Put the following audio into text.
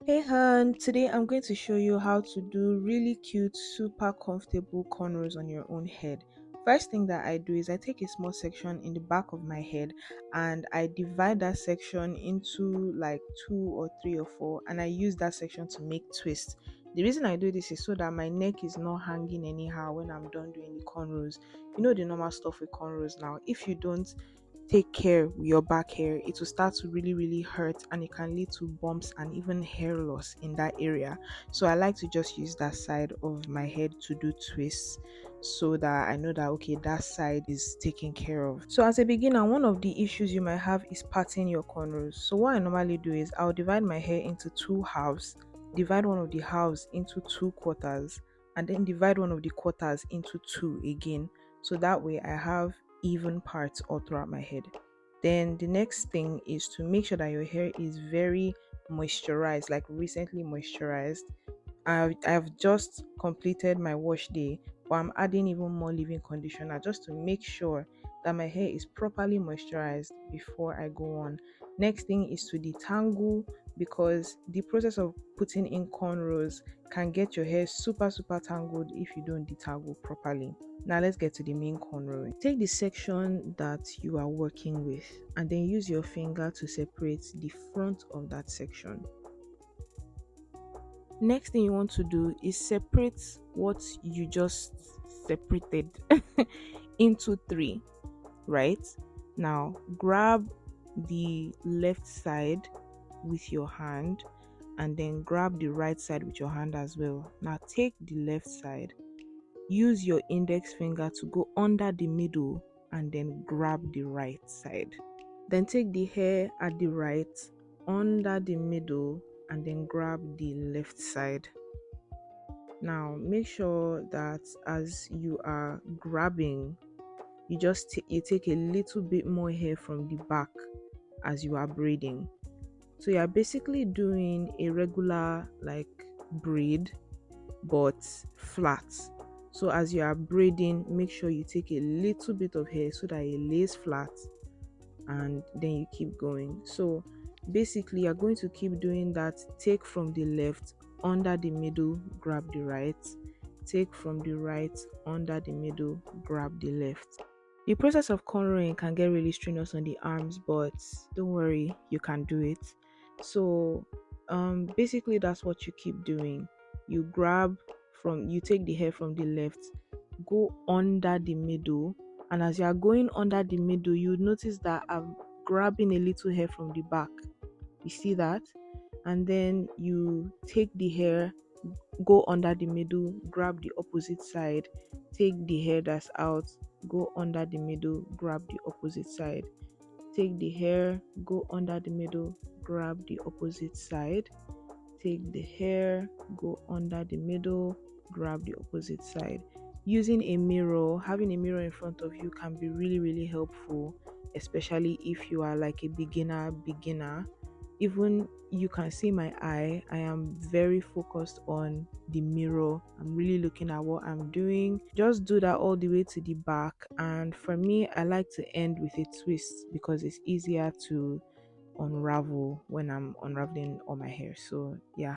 Hey hun, today I'm going to show you how to do really cute, super comfortable cornrows on your own head. First thing that I do is I take a small section in the back of my head and I divide that section into like 2 or 3 or 4, and I use that section to make twists. The reason I do this is so that my neck is not hanging anyhow when I'm done doing the cornrows. You know the normal stuff with cornrows now. If you don't take care with your back hair, it will start to really hurt and it can lead to bumps and even hair loss in that area. So I like to just use that side of my head to do twists so that I know that okay, that side is taken care of. So as a beginner, one of the issues you might have is parting your cornrows. So what I normally do is I'll divide my hair into two halves, divide one of the halves into 2 quarters, and then divide one of the quarters into 2 again, so that way I have even parts all throughout my head. Then the next thing is to make sure that your hair is very moisturized, like recently moisturized. I've just completed my wash day, but I'm adding even more leave-in conditioner just to make sure that my hair is properly moisturized before I go on. Next thing is to detangle, because the process of putting in cornrows can get your hair super tangled if you don't detangle properly. Now let's get to the main cornrow. Take the section that you are working with and then use your finger to separate the front of that section. Next thing you want to do is separate what you just separated into 3, right? Now grab the left side with your hand and then grab the right side with your hand as well. Now take the left side, use your index finger to go under the middle and then grab the right side. Then take the hair at the right, under the middle, and then grab the left side. Now make sure that as you are grabbing, you take a little bit more hair from the back as you are braiding. So you are basically doing a regular like braid but flat. So as you are braiding, make sure you take a little bit of hair so that it lays flat, and then you keep going. So basically you're going to keep doing that. Take from the left, under the middle, grab the right. Take from the right, under the middle, grab the left. The process of cornrowing can get really strenuous on the arms, but don't worry, you can do it. So basically that's what you keep doing. You take the hair from the left, go under the middle, and as you are going under the middle, you notice that I'm grabbing a little hair from the back. You see that? And then you take the hair, go under the middle, grab the opposite side, take the hair that's out, go under the middle, grab the opposite side, take the hair, go under the middle, grab the opposite side, take the hair, go under the middle, grab the opposite side. Using a mirror, having a mirror in front of you can be really helpful, especially if you are like a beginner. Even you can see my eye, I am very focused on the mirror. I'm really looking at what I'm doing. Just do that all the way to the back, and for me I like to end with a twist because it's easier to unravel when I'm unraveling all my hair. So yeah.